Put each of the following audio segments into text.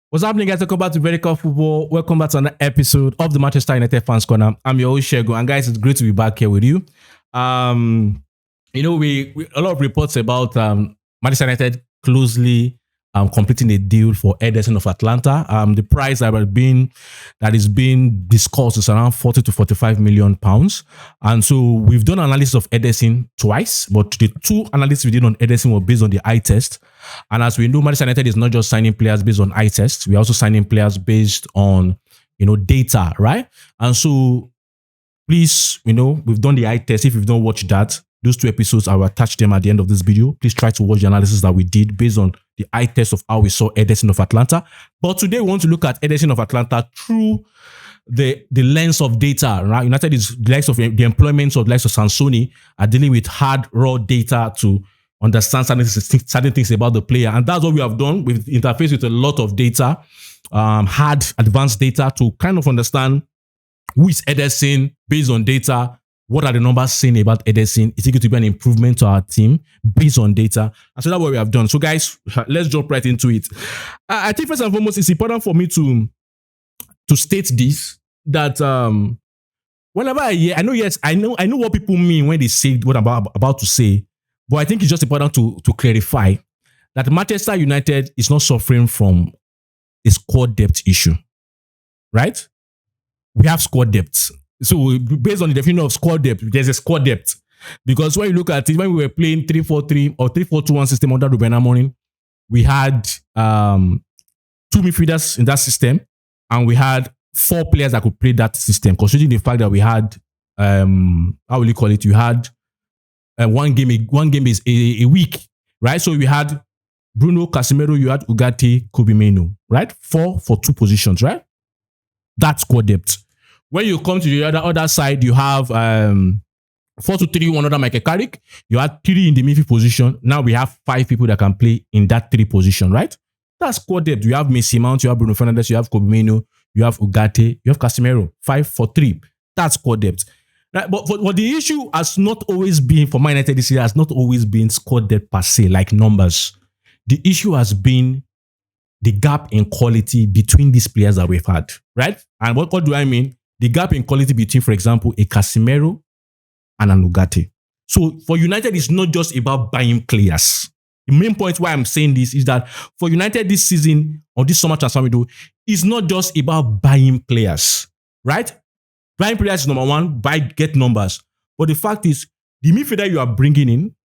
What's happening, guys? Welcome back to Vertical Football. Welcome back to another episode of the Manchester United Fans Corner. I'm your host, Shego, and guys, it's great to be back here with you. We a lot of reports about Manchester United closely completing a deal for Ederson of Atlanta. The price that is being discussed is around 40 to 45 million pounds. And so we've done analysis of Ederson twice, but the two analyses we did on Ederson were based on the eye test. And as we know, Manchester United is not just signing players based on eye test. We're also signing players based on, data, right? And so please, we've done the eye test. If you've not watched that, those two episodes, I will attach them at the end of this video. Please try to watch the analysis that we did based on the eye test of how we saw Ederson of Atlanta. But today we want to look at Ederson of Atlanta through the lens of data, right? United is the likes of the employment of the likes of Sansoni are dealing with hard, raw data to understand certain things about the player. And that's what we have done. We've interfaced with a lot of data, hard, advanced data to kind of understand who is Ederson based on data. What are the numbers saying about Ederson? Is it going to be an improvement to our team based on data? And so that's what we have done. So guys, let's jump right into it. I think first and foremost, it's important for me to state this, that whenever I know what people mean when they say what I'm about to say, but I think it's just important to clarify that Manchester United is not suffering from a squad depth issue, right? We have squad depth. So based on the definition of squad depth, there's a squad depth. Because when you look at it, when we were playing 3-4-3 or 3-4-2-1 system under Ruben Amorim, we had two midfielders in that system, and we had four players that could play that system, considering the fact that we had, how will you call it? You had one game is a week, right? So we had Bruno, Casemiro, you had Ugarte, Kobe Mainoo, right? 4 for 2 positions, right? That's squad depth. When you come to the other side, you have 4-2-3-1 under Michael Carrick. You had 3 in the midfield position. Now we have 5 people that can play in that 3 position, right? That's squad depth. You have Mason Mount, you have Bruno Fernandes, you have Kobe Mainoo, you have Ugarte, you have Casemiro. 5 for 3. That's squad depth. Right? But the issue has not always been, for Man United this year, has not always been squad depth per se, like numbers. The issue has been the gap in quality between these players that we've had, right? And what do I mean? The gap in quality between, for example, a Casemiro and an Ugarte. So for United, it's not just about buying players. The main point why I'm saying this is that for United this season, or this summer transfer window, it's not just about buying players, right? Buying players is number one, get numbers. But the fact is, the midfielder you are bringing in,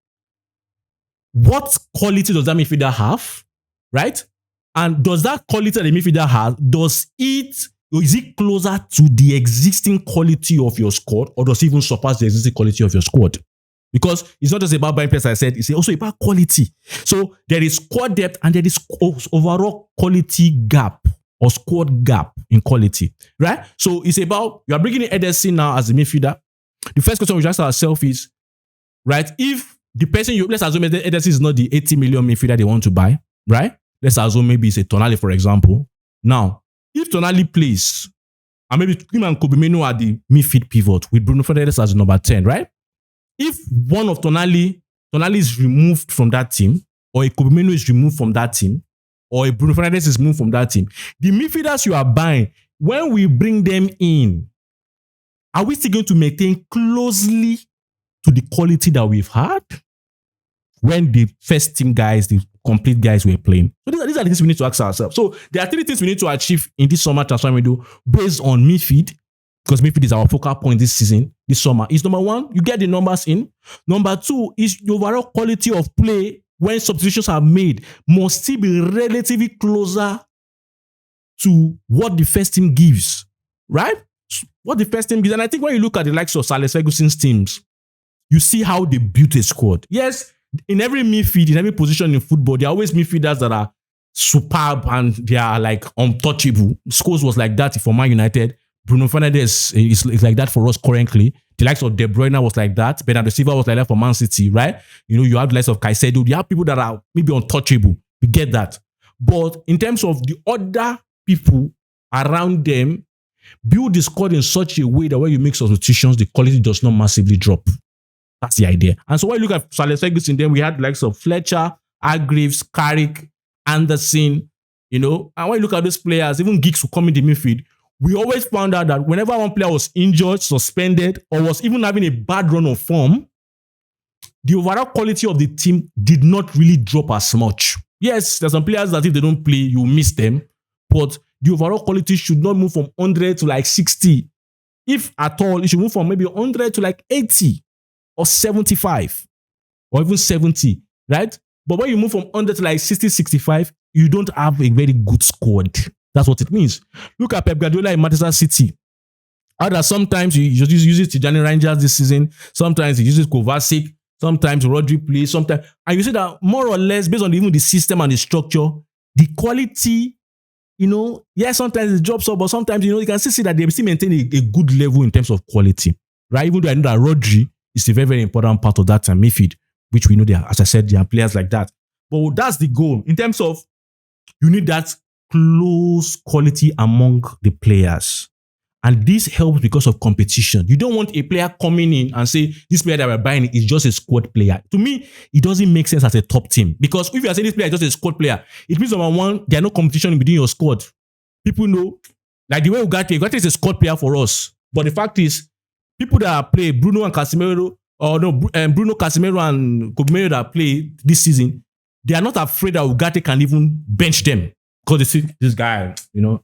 what quality does that midfielder have, right? And does that quality that the midfielder has, is it closer to the existing quality of your squad, or does it even surpass the existing quality of your squad? Because it's not just about buying players, I said, it's also about quality. So there is squad depth and there is overall quality gap or squad gap in quality, right? So it's about, you are bringing in Ederson now as a midfielder. The first question we ask ourselves is, right, if the person let's assume Ederson is not the 80 million midfielder they want to buy, right? Let's assume maybe it's a Tonali, for example. Now, if Tonali plays, and maybe him and Kobe Mainoo are the midfield pivot with Bruno Fernandes as number 10, right? If one of Tonali is removed from that team, or a Kobe Mainoo is removed from that team, or a Bruno Fernandes is removed from that team, the midfielders you are buying, when we bring them in, are we still going to maintain closely to the quality that we've had when the first team guys, the complete guys were playing? So these are the things we need to ask ourselves. So there are 3 things we need to achieve in this summer transfer window based on midfield, because midfield is our focal point this season, this summer. Is number 1, you get the numbers in. Number 2 is the overall quality of play when substitutions are made must still be relatively closer to what the first team gives, right? What the first team gives. And I think when you look at the likes of Alex Ferguson's teams, you see how they built a squad. Yes, in every midfield, in every position in football, there are always midfielders that are superb and they are like untouchable. Scholes was like that for Man United. Bruno Fernandes is like that for us currently. The likes of De Bruyne was like that. Bernardo Silva was like that for Man City, right? You have the likes of Caicedo. You have people that are maybe untouchable. We get that. But in terms of the other people around them, build the squad in such a way that when you make substitutions, the quality does not massively drop. That's the idea. And so when you look at Alex Ferguson, then we had the likes of Fletcher, Hargreaves, Carrick, Anderson, And when you look at those players, even geeks who come in the midfield, we always found out that whenever one player was injured, suspended, or was even having a bad run of form, the overall quality of the team did not really drop as much. Yes, there's some players that if they don't play, you miss them, but the overall quality should not move from 100 to like 60. If at all, it should move from maybe 100 to like 80 or 75 or even 70, right? But when you move from 100 to like 60, 65, you don't have a very good squad. That's what it means. Look at Pep Guardiola in Manchester City. Other sometimes he just uses Tijani Rangers this season. Sometimes he uses Kovacic. Sometimes Rodri plays. Sometimes, and you see that more or less based on even the system and the structure, the quality, sometimes it drops off, but sometimes you can still see that they still maintain a good level in terms of quality, right? Even though I know that Rodri is a very, very important part of that midfield, which we know there, as I said, there are players like that. But that's the goal in terms of you need that close quality among the players. And this helps because of competition. You don't want a player coming in and say, this player that we're buying is just a squad player. To me, it doesn't make sense as a top team. Because if you are saying this player is just a squad player, it means number one, there are no competition within your squad. People know, like the way Ugarte is a squad player for us. But the fact is, people that play Bruno and Casemiro, Bruno, Casemiro and Casemiro that play this season, they are not afraid that Ugarte can even bench them. Because they see this guy,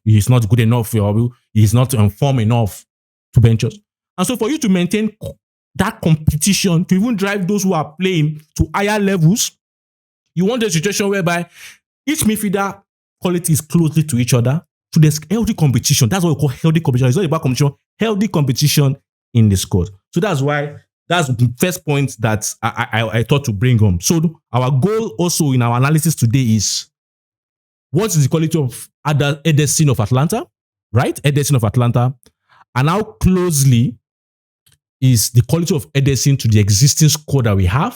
he's not good enough, he's not informed enough to bench us. And so for you to maintain that competition, to even drive those who are playing to higher levels, you want a situation whereby each midfielder quality is closely to each other. So there's healthy competition. That's what we call healthy competition. It's not about competition, healthy competition in the squad. So that's the first point that I thought to bring home. So our goal also in our analysis today is, what is the quality of Ederson of Atlanta, right? Ederson of Atlanta. And how closely is the quality of Ederson to the existing squad that we have?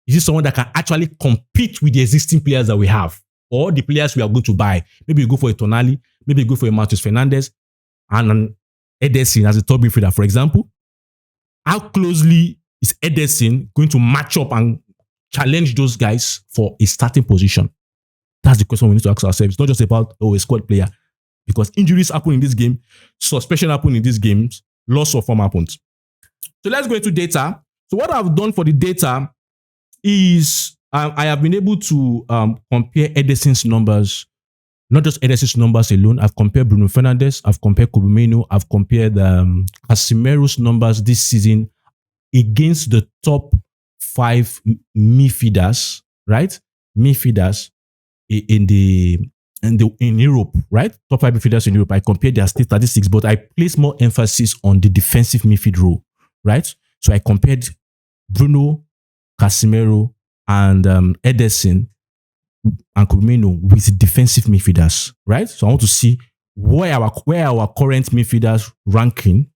Is it someone that can actually compete with the existing players that we have? Or the players we are going to buy? Maybe you go for a Tonali, maybe you go for a Matheus Fernandes, and an Ederson as a top midfielder, for example. How closely is Ederson going to match up and challenge those guys for a starting position? That's the question we need to ask ourselves. It's not just about, a squad player. Because injuries happen in this game, suspension happen in these games, loss of form happens. So let's go into data. So what I've done for the data is I have been able to compare Ederson's numbers, not just Ederson's numbers alone. I've compared Bruno Fernandes, I've compared Casemiro, I've compared Casemiro's numbers this season against the top 5 midfielders, right? Midfielders in Europe, right? Top 5 midfielders in Europe. I compared their statistics, but I place more emphasis on the defensive midfield role, right? So I compared Bruno, Casemiro, and Ederson and Casemiro with defensive midfielders, right? So I want to see where our current midfielders ranking,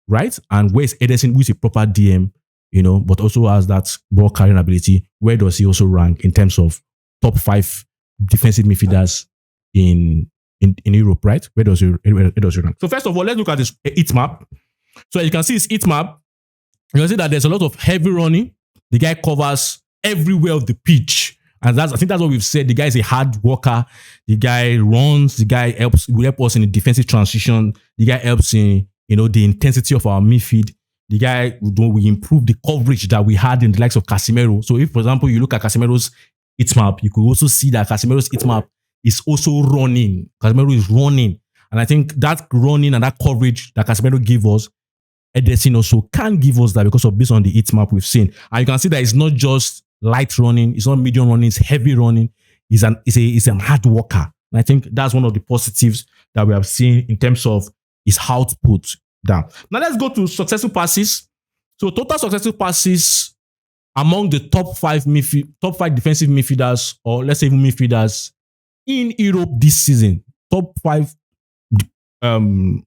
right? And where is Ederson, who is a proper DM, but also has that ball carrying ability. Where does he also rank in terms of top 5 defensive midfielders in Europe, right? Where does he rank? So first of all, let's look at this heat map. So you can see his heat map. You can see that there's a lot of heavy running. The guy covers everywhere of the pitch. And I think that's what we've said. The guy is a hard worker. The guy runs. The guy will help us in the defensive transition. The guy helps in, the intensity of our midfield. The guy will improve the coverage that we had in the likes of Casemiro. So if, for example, you look at Casemiro's heat map, you could also see that Casemiro's heat map is also running. Casemiro is running. And I think that running and that coverage that Casemiro gave us, Ederson also can give us that because of based on the heat map we've seen. And you can see that it's not just light running, it's not medium running, it's heavy running. He's a hard worker. And I think that's one of the positives that we have seen in terms of his output down. Now let's go to successful passes. So total successful passes among the top 5 defensive midfielders, or let's say even midfielders in Europe this season. Top 5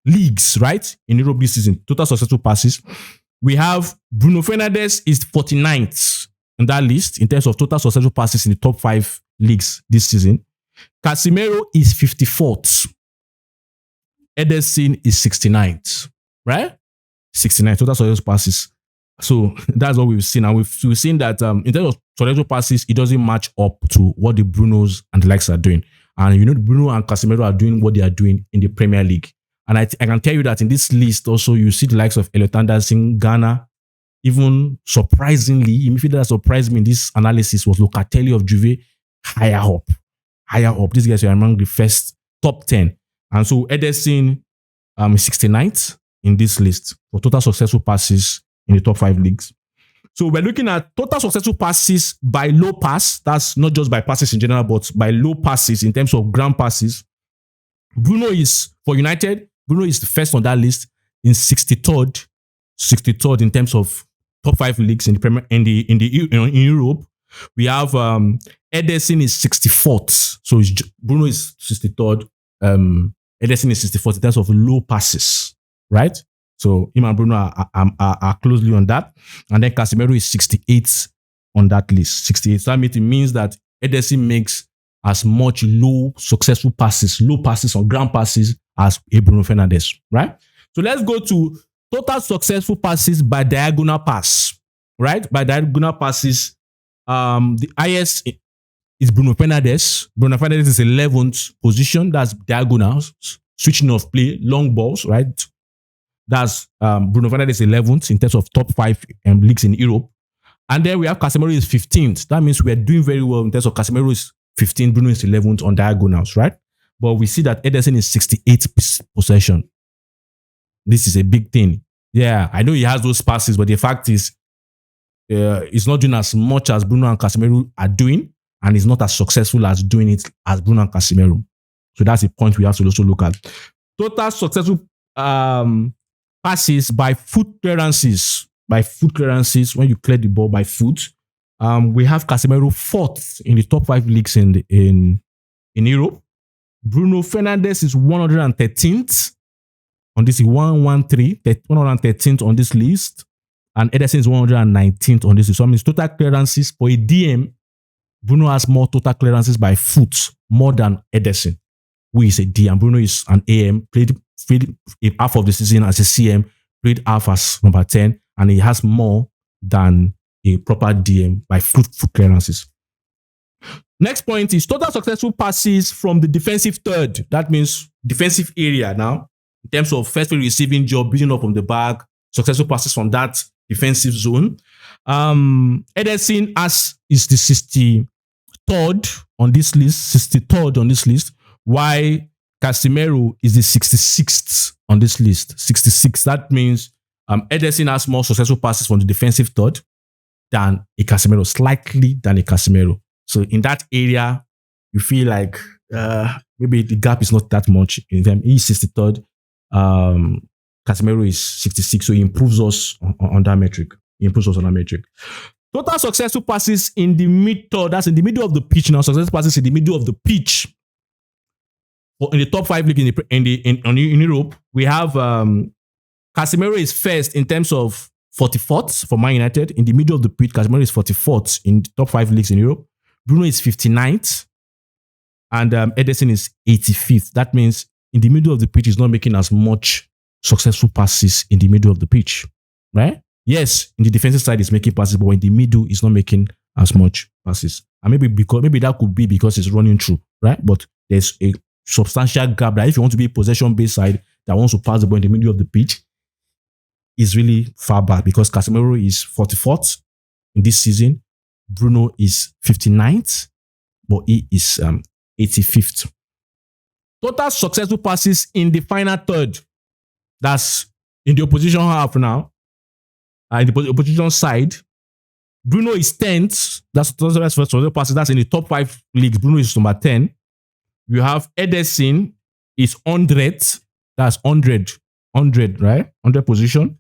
leagues, right? In Europe this season, total successful passes. We have Bruno Fernandes is 49th on that list in terms of total successful passes in the top 5 leagues this season. Casemiro is 54th. Ederson is 69th, right? 69 total successful passes. So that's what we've seen. And we've seen that in terms of successful passes, it doesn't match up to what the Brunos and the likes are doing. And Bruno and Casemiro are doing what they are doing in the Premier League. And I can tell you that in this list also, you see the likes of Atalanta Ederson, Ghana. Even surprisingly, midfielder that surprised me in this analysis was Locatelli of Juve, higher up. These guys are among the first top 10. And so Ederson is 69th in this list for total successful passes in the top 5 leagues. So we're looking at total successful passes by low pass. That's not just by passes in general, but by low passes in terms of ground passes. Bruno is, for United, Bruno is the first on that list in 63rd in terms of top 5 leagues in the Premier in Europe. We have Ederson is 64th. So Bruno is 63rd. Ederson is 64th in terms of low passes, right? So him and Bruno are closely on that. And then Casemiro is 68th on that list. 68th. So that means that Ederson makes as much low passes on ground passes as Bruno Fernandes, right? So let's go to total successful passes by diagonal pass, right? By diagonal passes, the highest is Bruno Fernandes. Bruno Fernandes is 11th position. That's diagonals, switching of play, long balls, right? That's Bruno Fernandes 11th in terms of top 5 leagues in Europe. And then we have Casemiro is 15th. That means we are doing very well in terms of Casemiro is 15th, Bruno is 11th on diagonals, right? But we see that Ederson is 68th possession. This is a big thing. Yeah, I know he has those passes, but the fact is, he's not doing as much as Bruno and Casemiro are doing, and he's not as successful as doing it as Bruno and Casemiro. So that's a point we have to also look at. Total successful passes by foot clearances. When you clear the ball by foot, we have Casemiro 4th in the top 5 leagues in Europe. Bruno Fernandes is 113th on this 113th on this list, and Ederson is 119th on this list. So I mean, total clearances for a DM, Bruno has more total clearances by foot more than Ederson, who is a DM. Bruno is an AM, played half of the season as a CM, played half as number 10, and he has more than a proper DM by foot clearances. Next point is total successful passes from the defensive third. That means defensive area now. In terms of first receiving job, building up on the back, successful passes from that defensive zone. Ederson is the 63rd on this list, while Casemiro is the 66th on this list. 66. That means Ederson has more successful passes from the defensive third than a Casemiro, slightly than a Casemiro. So in that area, you feel like maybe the gap is not that much in them. He's 63rd. Casemiro is 66, so he improves us on that metric. Total successful passes in the mid-third, that's in the middle of the pitch now. Successful passes in the middle of the pitch. In the top 5 league in Europe, we have Casemiro is first in terms of 44th for Man United. In the middle of the pitch, Casemiro is 44th in the top 5 leagues in Europe. Bruno is 59th, and Ederson is 85th. That means in the middle of the pitch, he's not making as much successful passes in the middle of the pitch, right? Yes, in the defensive side, he's making passes, but in the middle, he's not making as much passes. And maybe that could be because he's running through, right? But there's a substantial gap that if you want to be a possession-based side that wants to pass the ball in the middle of the pitch, is really far back because Casemiro is 44th in this season. Bruno is 59th, but he is 85th. Total successful passes in the final third. That's in the opposition half now. In the opposition side, Bruno is 10th. That's total successful passes. That's in the top 5 leagues. Bruno is number 10. You have Ederson is 100th. That's 100, right? 100 position.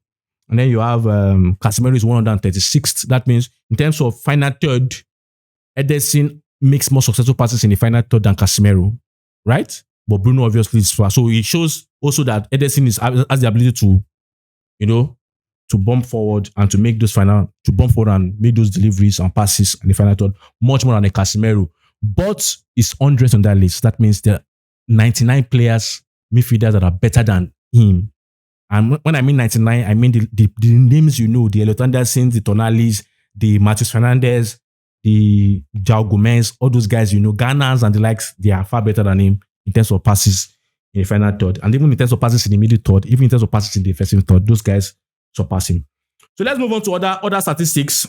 And then you have Casemiro is 136th. That means in terms of final third, Ederson makes more successful passes in the final third than Casemiro, right? But Bruno obviously is far. So it shows also that Ederson has the ability to, to bump forward and to make those and make those deliveries and passes in the final third much more than a Casemiro. But it's 100 on that list. That means there are 99 players, midfielders that are better than him. And when I mean 99, I mean the names the Atalanta Ederson, the Tonalis, the Matheus Fernandes, the João Gomez, all those guys, Ghanas and the likes, they are far better than him in terms of passes in the final third. And even in terms of passes in the middle third, even in terms of passes in the defensive third, those guys surpass him. So let's move on to other statistics.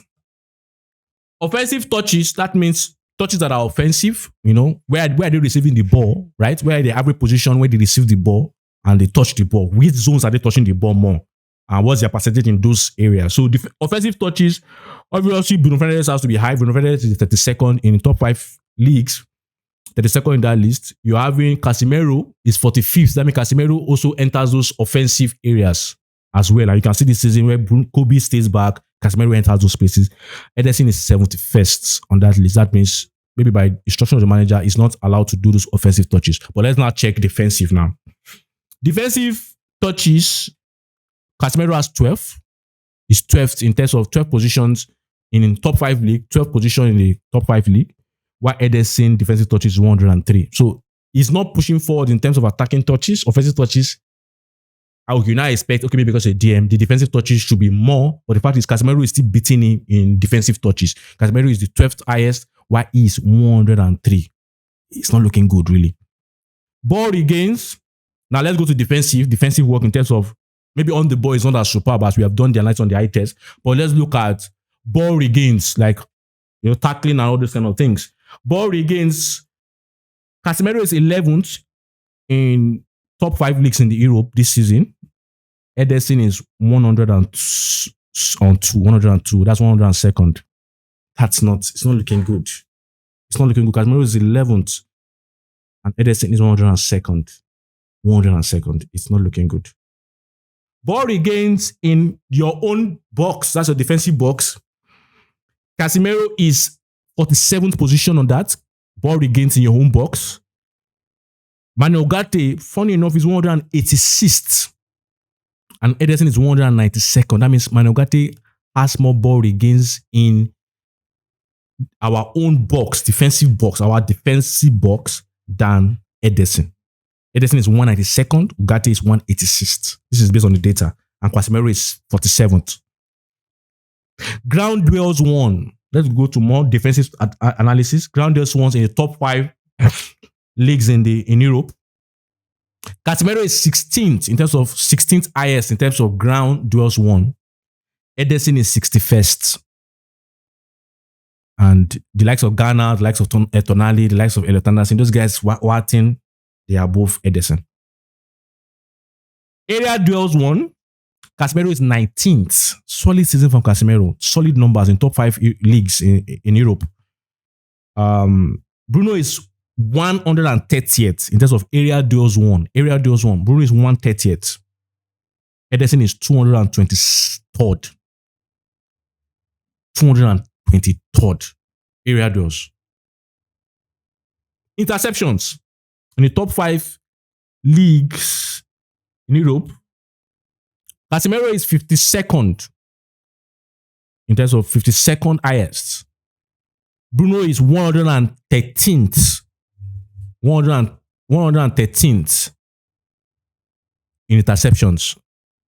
Offensive touches, that means touches that are offensive, where are they receiving the ball, right? Where are the average position where they receive the ball and they touch the ball? Which zones are they touching the ball more? And what's their percentage in those areas? So offensive touches, obviously Bruno Fernandes has to be high. Bruno Fernandes is 32nd in the top 5 leagues, 32nd in that list. You're having Casemiro is 45th. That means Casemiro also enters those offensive areas as well. And you can see this season where Kobe stays back, Casemiro enters those spaces. Ederson is 71st on that list. That means maybe by instruction of the manager, he's not allowed to do those offensive touches. But let's now check defensive now. Defensive touches, Casemiro has 12. He's 12th in terms of 12 positions in top 5 league, 12 position in the top 5 league, while Ederson defensive touches is 103. So he's not pushing forward in terms of attacking touches, offensive touches. I would now expect, okay, maybe because a DM, the defensive touches should be more, but the fact is Casemiro is still beating him in defensive touches. Casemiro is the 12th highest, while he is 103. It's not looking good, really. Ball regains. Now let's go to defensive work in terms of maybe on the ball is not as superb as we have done the analysis on the eye test, but let's look at ball regains, like tackling and all those kind of things. Ball regains. Casemiro is 11th in top 5 leagues in the Europe this season. Ederson is 102. That's 102nd. It's not looking good. It's not looking good. Casemiro is 11th and Ederson is 102nd. 102nd. It's not looking good. Ball regains in your own box. That's your defensive box. Casemiro is 47th position on that. Ball regains in your own box. Manuel Ugarte, funny enough, is 186th. And Ederson is 192nd. That means Manuel Ugarte has more ball regains in our own box, defensive box than Ederson. Ederson is 192nd. Ugarte is 186th. This is based on the data. And Casemiro is 47th. Ground duels won. Let's go to more defensive analysis. Ground duels won in the top 5 leagues in Europe. Casemiro is 16th in terms of 16th highest in terms of ground duels won. Ederson is 61st. And the likes of Ghana, the likes of Tonali, the likes of Elliot Anderson, those guys Watting, they are both Ederson. Area duels won. Casemiro is 19th. Solid season from Casemiro. Solid numbers in top 5 leagues in Europe. Bruno is 130th in terms of area duels won. Bruno is 130th. Ederson is 223rd. 223rd area duels. Interceptions. In the top 5 leagues in Europe, Casemiro is 52nd in terms of 52nd highest. Bruno is 113th. 113th in interceptions.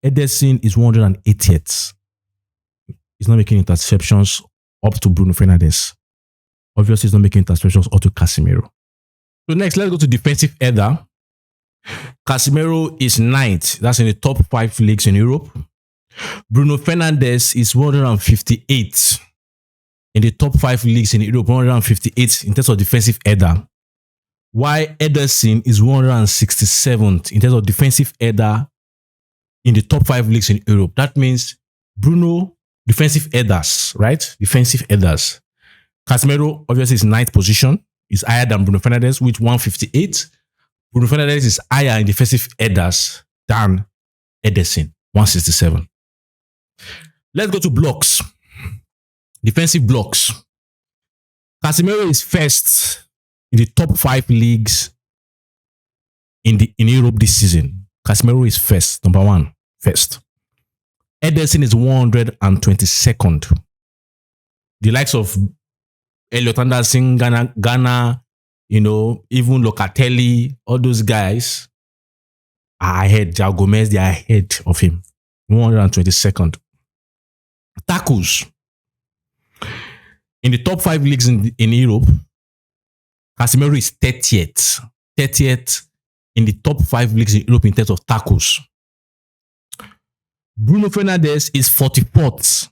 Ederson is 180th. He's not making interceptions up to Bruno Fernandes. Obviously, he's not making interceptions up to Casemiro. So next, let's go to defensive header. Casemiro is 9th. That's in the top 5 leagues in Europe. Bruno Fernandes is 158th in the top 5 leagues in Europe. 158th in terms of defensive header. While Ederson is 167th in terms of defensive header in the top 5 leagues in Europe. That means Bruno, defensive headers, right? Defensive headers. Casemiro, obviously, is 9th position. Is higher than Bruno Fernandes, with 158. Bruno Fernandes is higher in defensive headers than Ederson, 167. Let's go to blocks. Defensive blocks. Casemiro is first in the top 5 leagues in Europe this season. Casemiro is first, number 1, first. Ederson is 122nd. The likes of Elliot Anderson, Ghana, even Locatelli, all those guys are ahead. João Gomez, they are ahead of him. 122nd. Tackles. In the top 5 leagues in Europe, Casemiro is 30th. 30th in the top 5 leagues in Europe in terms of tackles. Bruno Fernandes is 44th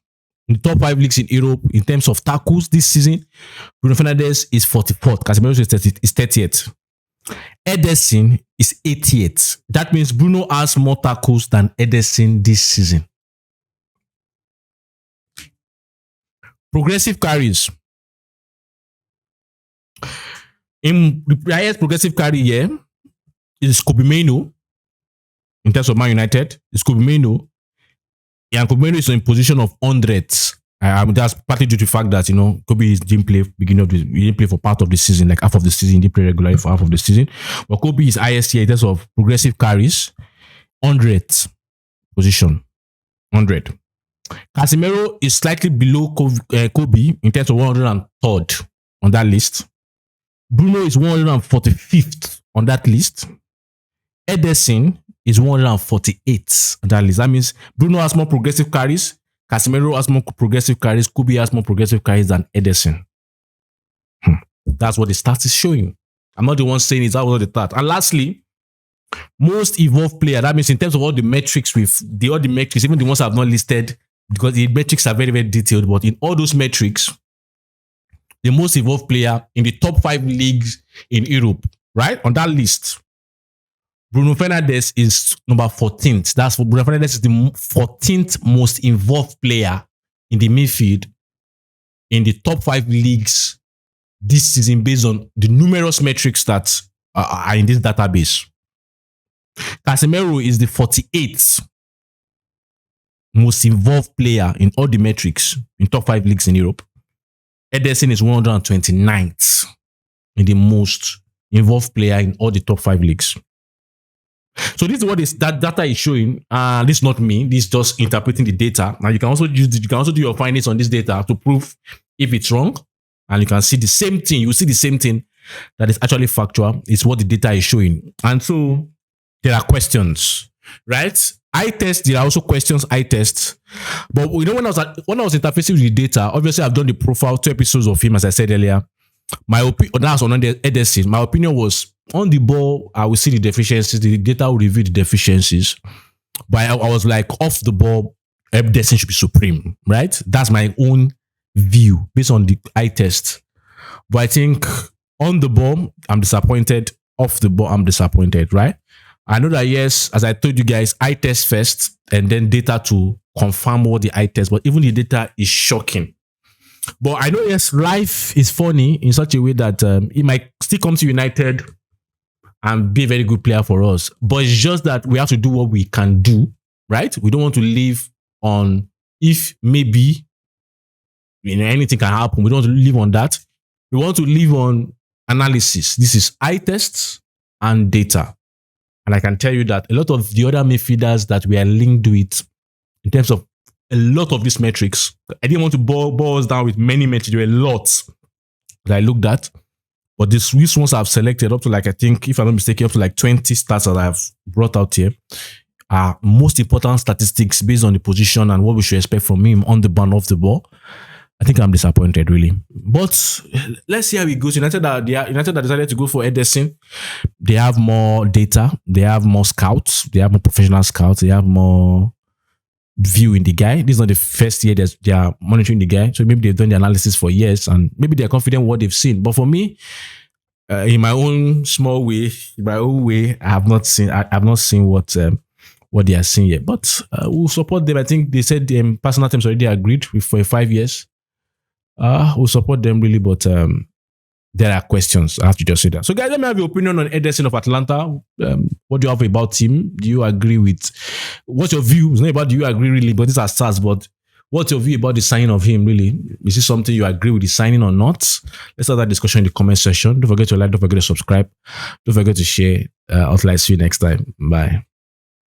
in the top 5 leagues in Europe in terms of tackles this season. Bruno Fernandes is 44th. Casemiro is 30th. Ederson is 80th. That means Bruno has more tackles than Ederson this season. Progressive carries. In the highest progressive carry here is Casemiro in terms of Man United. It's Casemiro. And Casemiro is in position of 100th. That's partly due to the fact that, Kobe didn't play beginning of the, he didn't play for part of the season, like half of the season, he didn't play regularly for half of the season. But Kobe is highest here in terms of progressive carries, 100th position, 100. Casemiro is slightly below Kobe in terms of 103rd on that list. Bruno is 145th on that list. Ederson is 148th on that list. That means Bruno has more progressive carries. Casemiro has more progressive carries. Kobe has more progressive carries than Ederson. That's what the stats is showing. I'm not the one saying it. That was the stat. And lastly, most evolved player. That means in terms of all the metrics, all the metrics, even the ones I've not listed, because the metrics are very, very detailed. But in all those metrics, the most evolved player in the top 5 leagues in Europe, right? On that list, Bruno Fernandes is number 14th. That's Bruno Fernandes is the 14th most involved player in the midfield in the top 5 leagues this season based on the numerous metrics that are in this database. Casemiro is the 48th most involved player in all the metrics in top 5 leagues in Europe. Ederson is 129th in the most involved player in all the top 5 leagues. So this is what that data is showing. This is not me. This is just interpreting the data. Now you can also do your findings on this data to prove if it's wrong. And you can see the same thing. You see the same thing that is actually factual. It's what the data is showing. And so there are questions, right? I test. There are also questions I test. But when I was interfacing with the data, obviously I've done the profile 2 episodes of him, as I said earlier. My opinion, that's on Ederson. My opinion was on the ball, I will see the deficiencies. The data will reveal the deficiencies. But I was like, off the ball, Ederson should be supreme, right? That's my own view based on the eye test. But I think on the ball, I'm disappointed. Off the ball, I'm disappointed, right? I know that, yes, as I told you guys, eye test first and then data to confirm what the eye test. But even the data is shocking. But I know, yes, life is funny in such a way that it might still come to United and be a very good player for us. But it's just that we have to do what we can do, right? We don't want to live on if maybe anything can happen. We don't want to live on that. We want to live on analysis. This is eye tests and data. And I can tell you that a lot of the other midfielders that we are linked with in terms of a lot of these metrics, I didn't want to bore us down with many metrics. There were lots that I looked at. But these ones I've selected up to I think, if I'm not mistaken, up to 20 stats that I've brought out here are most important statistics based on the position and what we should expect from him on the ball and off the ball. I think I'm disappointed, really. But let's see how it goes. United that decided to go for Ederson. They have more data. They have more scouts. They have more professional scouts. They have more view in the guy. This is not the first year they are monitoring the guy. So maybe they've done the analysis for years and maybe they're confident in what they've seen. But for me, in my own small way, in my own way, I have not seen what they are seeing yet. But we'll support them. I think they said personal teams already agreed for 5 years. We'll support them really, but there are questions. I have to just say that. So guys, let me have your opinion on Ederson of Atlanta. What do you have about him? Do you agree with, what's your view? It's not about do you agree really, but these are stats, but what's your view about the signing of him really? Is this something you agree with the signing or not? Let's have that discussion in the comment section. Don't forget to like, don't forget to subscribe, don't forget to share. I'll see you next time. Bye.